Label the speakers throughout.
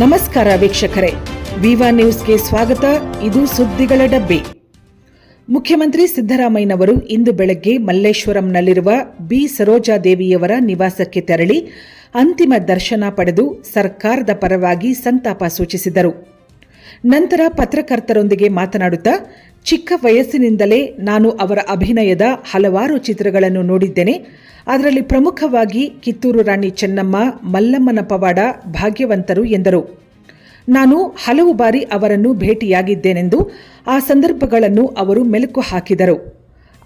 Speaker 1: ನಮಸ್ಕಾರ ವೀಕ್ಷಕರೇ, ವಿವಾ ನ್ಯೂಸ್ಗೆ ಸ್ವಾಗತ. ಇದು ಸುದ್ದಿಗಳ ಡಬ್ಬಿ. ಮುಖ್ಯಮಂತ್ರಿ ಸಿದ್ದರಾಮಯ್ಯನವರು ಇಂದು ಬೆಳಗ್ಗೆ ಮಲ್ಲೇಶ್ವರಂನಲ್ಲಿರುವ ಬಿ ಸರೋಜಾದೇವಿಯವರ ನಿವಾಸಕ್ಕೆ ತೆರಳಿ ಅಂತಿಮ ದರ್ಶನ ಪಡೆದು ಸರ್ಕಾರದ ಪರವಾಗಿ ಸಂತಾಪ ಸೂಚಿಸಿದರು. ನಂತರ ಪತ್ರಕರ್ತರೊಂದಿಗೆ ಮಾತನಾಡುತ್ತಾ, ಚಿಕ್ಕ ವಯಸ್ಸಿನಿಂದಲೇ ನಾನು ಅವರ ಅಭಿನಯದ ಹಲವಾರು ಚಿತ್ರಗಳನ್ನು ನೋಡಿದ್ದೇನೆ. ಅದರಲ್ಲಿ ಪ್ರಮುಖವಾಗಿ ಕಿತ್ತೂರು ರಾಣಿ ಚೆನ್ನಮ್ಮ, ಮಲ್ಲಮ್ಮನ ಪವಾಡ, ಭಾಗ್ಯವಂತರು ಎಂದರು. ನಾನು ಹಲವು ಬಾರಿ ಅವರನ್ನು ಭೇಟಿಯಾಗಿದ್ದೇನೆಂದು ಆ ಸಂದರ್ಭಗಳನ್ನು ಅವರು ಮೆಲುಕು ಹಾಕಿದರು.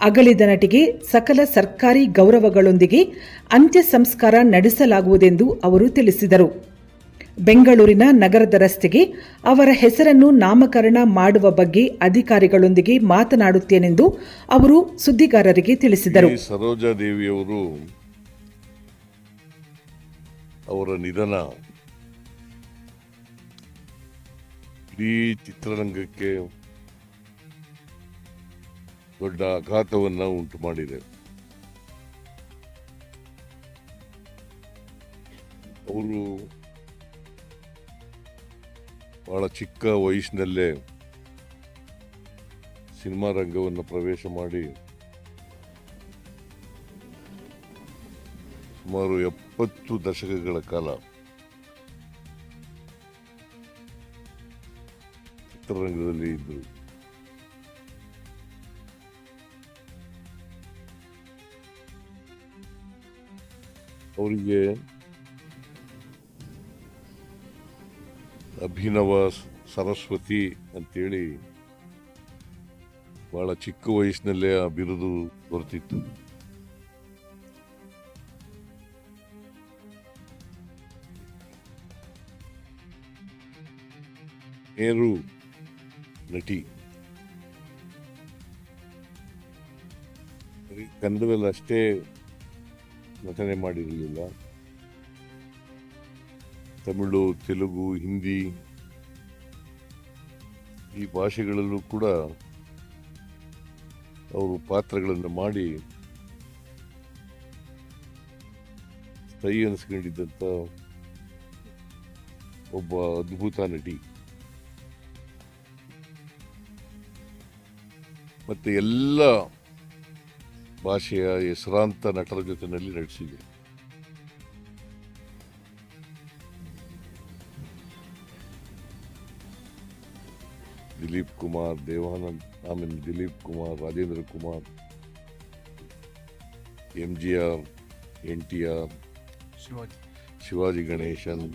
Speaker 1: ಅಗಲಿದ ನಟಿಗೆ ಸಕಲ ಸರ್ಕಾರಿ ಗೌರವಗಳೊಂದಿಗೆ ಅಂತ್ಯ ಸಂಸ್ಕಾರ ನಡೆಸಲಾಗುವುದೆಂದು ಅವರು ತಿಳಿಸಿದರು. ಬೆಂಗಳೂರಿನ ನಗರದ ರಸ್ತೆಗೆ ಅವರ ಹೆಸರನ್ನು ನಾಮಕರಣ ಮಾಡುವ ಬಗ್ಗೆ ಅಧಿಕಾರಿಗಳೊಂದಿಗೆ ಮಾತನಾಡುತ್ತೇನೆಂದು ಅವರು ಸುದ್ದಿಗಾರರಿಗೆ ತಿಳಿಸಿದರು.
Speaker 2: ಸರೋಜಾದೇವಿಯವರು ಅವರ ನಿಧನ ಇಡೀ ಚಿತ್ರರಂಗಕ್ಕೆ ದೊಡ್ಡ ಆಘಾತವನ್ನು ಉಂಟು ಮಾಡಿದೆ. ಅವರು ಬಹಳ ಚಿಕ್ಕ ವಯಸ್ಸಿನಲ್ಲೇ ಸಿನಿಮಾ ರಂಗವನ್ನು ಪ್ರವೇಶ ಮಾಡಿ ಸುಮಾರು 70 ದಶಕಗಳ ಕಾಲ ಚಿತ್ರರಂಗದಲ್ಲಿ ಇದ್ದರು. ಅವರಿಗೆ ಅಭಿನವ ಸರಸ್ವತಿ ಅಂತೇಳಿ ಬಹಳ ಚಿಕ್ಕ ವಯಸ್ಸಿನಲ್ಲೇ ಆ ಬಿರುದು ದೊರೆತಿತ್ತು. ಮೇರು ನಟಿ, ಕನ್ನಡದಲ್ಲಿ ಅಷ್ಟೇ ನಟನೆ ಮಾಡಿರಲಿಲ್ಲ. ತಮಿಳು, ತೆಲುಗು, ಹಿಂದಿ ಈ ಭಾಷೆಗಳಲ್ಲೂ ಕೂಡ ಅವರು ಪಾತ್ರಗಳನ್ನು ಮಾಡಿ ಸ್ಥಾಯಿ ಅನಿಸ್ಕೊಂಡಿದ್ದಂಥ ಒಬ್ಬ ಅದ್ಭುತ ನಟಿ. ಮತ್ತೆ ಎಲ್ಲ ಭಾಷೆಯ ಹೆಸರಾಂತ ನಟರ ಜೊತೆಯಲ್ಲಿ ನಟಿಸಿದೆ. ದಿಲೀಪ್ ಕುಮಾರ್, ದೇವಾನಂದ್, ಆಮೇಲೆ ದಿಲೀಪ್ ಕುಮಾರ್, ರಾಜೇಂದ್ರ ಕುಮಾರ್, MGR, NTR, ಶಿವಾಜಿ ಗಣೇಶನ್,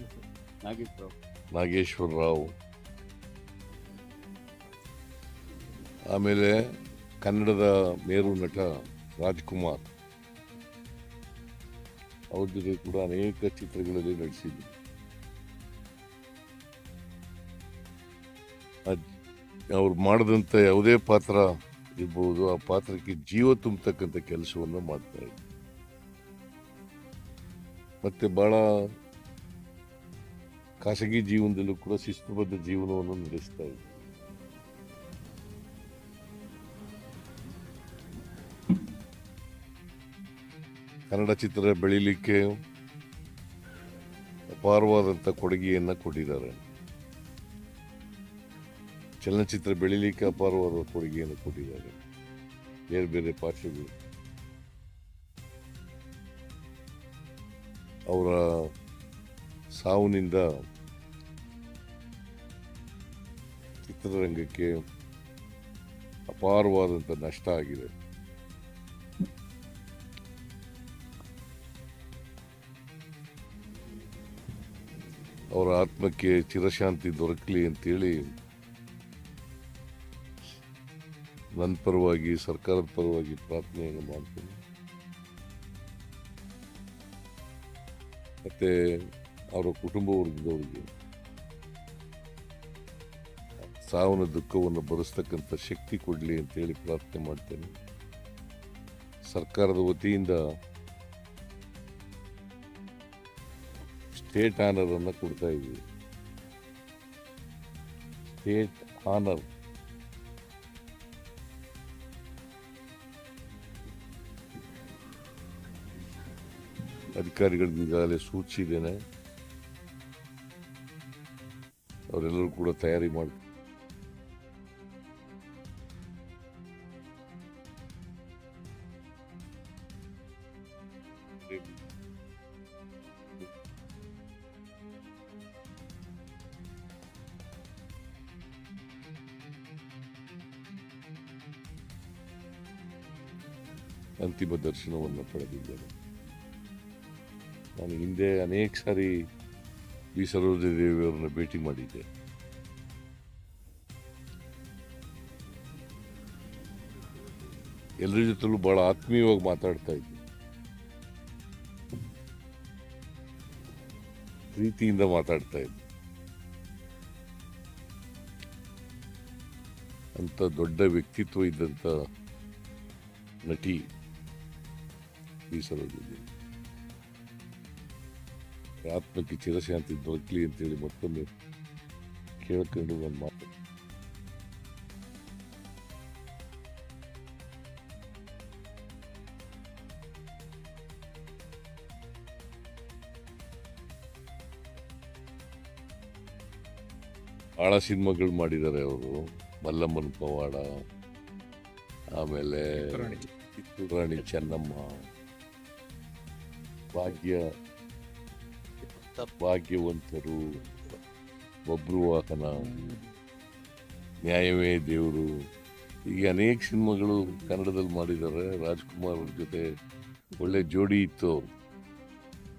Speaker 2: ನಾಗೇಶ್ವರ ರಾವ್, ಆಮೇಲೆ ಕನ್ನಡದ ಮೇರು ನಟ ರಾಜ್ಕುಮಾರ್, ಅವ್ರ ಜೊತೆ ಕೂಡ ಅನೇಕ ಚಿತ್ರಗಳಲ್ಲಿ ನಟಿಸಿದ್ರು. ಅವ್ರು ಮಾಡಿದಂಥ ಯಾವುದೇ ಪಾತ್ರ ಇರ್ಬೋದು, ಆ ಪಾತ್ರಕ್ಕೆ ಜೀವ ತುಂಬತಕ್ಕಂಥ ಕೆಲಸವನ್ನು ಮಾಡ್ತಾ ಇದ್ರು. ಮತ್ತೆ ಬಹಳ ಖಾಸಗಿ ಜೀವನದಲ್ಲೂ ಕೂಡ ಶಿಸ್ತುಬದ್ಧ ಜೀವನವನ್ನು ನಡೆಸ್ತಾ ಇದ್ರು. ಕನ್ನಡ ಚಿತ್ರ ಬೆಳೀಲಿಕ್ಕೆ ಅಪಾರವಾದಂಥ ಕೊಡುಗೆಯನ್ನು ಕೊಟ್ಟಿದ್ದಾರೆ. ಚಲನಚಿತ್ರ ಬೆಳೀಲಿಕ್ಕೆ ಅಪಾರವಾದ ಕೊಡುಗೆಯನ್ನು ಕೊಟ್ಟಿದ್ದಾರೆ. ಬೇರೆ ಬೇರೆ ಭಾಷೆಗಳು ಅವರ ಸಾವುನಿಂದ ಚಿತ್ರರಂಗಕ್ಕೆ ಅಪಾರವಾದಂಥ ನಷ್ಟ ಆಗಿದೆ. ಅವರ ಆತ್ಮಕ್ಕೆ ಚಿರಶಾಂತಿ ದೊರಕಲಿ ಅಂತೇಳಿ ನನ್ನ ಪರವಾಗಿ, ಸರ್ಕಾರದ ಪರವಾಗಿ ಪ್ರಾರ್ಥನೆಯನ್ನು ಮಾಡ್ತೀನಿ. ಮತ್ತೆ ಅವರ ಕುಟುಂಬ ವರ್ಗದವರಿಗೆ ಸಾವಿನ ದುಃಖವನ್ನು ಭರಿಸ್ತಕ್ಕಂಥ ಶಕ್ತಿ ಕೊಡಲಿ ಅಂತೇಳಿ ಪ್ರಾರ್ಥನೆ ಮಾಡ್ತೇನೆ. ಸರ್ಕಾರದ ವತಿಯಿಂದ ಸ್ಟೇಟ್ ಆನರ್ ಅನ್ನು ಕೊಡ್ತಾ ಇದ್ದೀವಿ. ಸ್ಟೇಟ್ ಆನರ್ ಅಧಿಕಾರಿಗಳಿಗೆ ಈಗಾಗಲೇ ಸೂಚಿಸಿದ್ದೇನೆ. ಅವರೆಲ್ಲರೂ ಕೂಡ ತಯಾರಿ ಮಾಡಿ ಅಂತಿಮ ದರ್ಶನವನ್ನು ಪಡೆದಿದ್ದಾರೆ. ನಾನು ಹಿಂದೆ ಅನೇಕ ಸಾರಿ ಬಿ ಸರೋಜಾದೇವಿಯವರನ್ನು ಭೇಟಿ ಮಾಡಿದ್ದೆ. ಎಲ್ಲರ ಜೊತೆಲೂ ಬಹಳ ಆತ್ಮೀಯವಾಗಿ ಮಾತಾಡ್ತಾ ಇದ್ದೆ, ಪ್ರೀತಿಯಿಂದ ಮಾತಾಡ್ತಾ ಇದ್ದೆ. ಅಂತ ದೊಡ್ಡ ವ್ಯಕ್ತಿತ್ವ ಇದ್ದಂಥ ನಟಿ ಬಿ ಸರೋಜಾದೇವಿ. ಆತ್ಮಕ್ಕೆ ಚಿರಶಾಂತಿ ದೊರಕಲಿ ಅಂತೇಳಿ ಮತ್ತೊಮ್ಮೆ ಕೇಳ್ಕೊಂಡು ಒಂದು ಮಾತು. ಭಾಳ ಸಿನಿಮಾಗಳು ಮಾಡಿದ್ದಾರೆ ಅವರು. ಮಲ್ಲಮ್ಮನ ಪವಾಡ, ಆಮೇಲೆ ಕಿತ್ತೂರು ರಾಣಿ ಚೆನ್ನಮ್ಮ, ಭಾಗ್ಯವಂತರು, ಒಬ್ರು ವಾಹನ, ನ್ಯಾಯವೇ ದೇವರು, ಹೀಗೆ ಅನೇಕ ಸಿನಿಮಾಗಳು ಕನ್ನಡದಲ್ಲಿ ಮಾಡಿದ್ದಾರೆ. ರಾಜ್ಕುಮಾರ್ ಅವ್ರ ಜೊತೆ ಒಳ್ಳೆ ಜೋಡಿ ಇತ್ತು ಅವರು.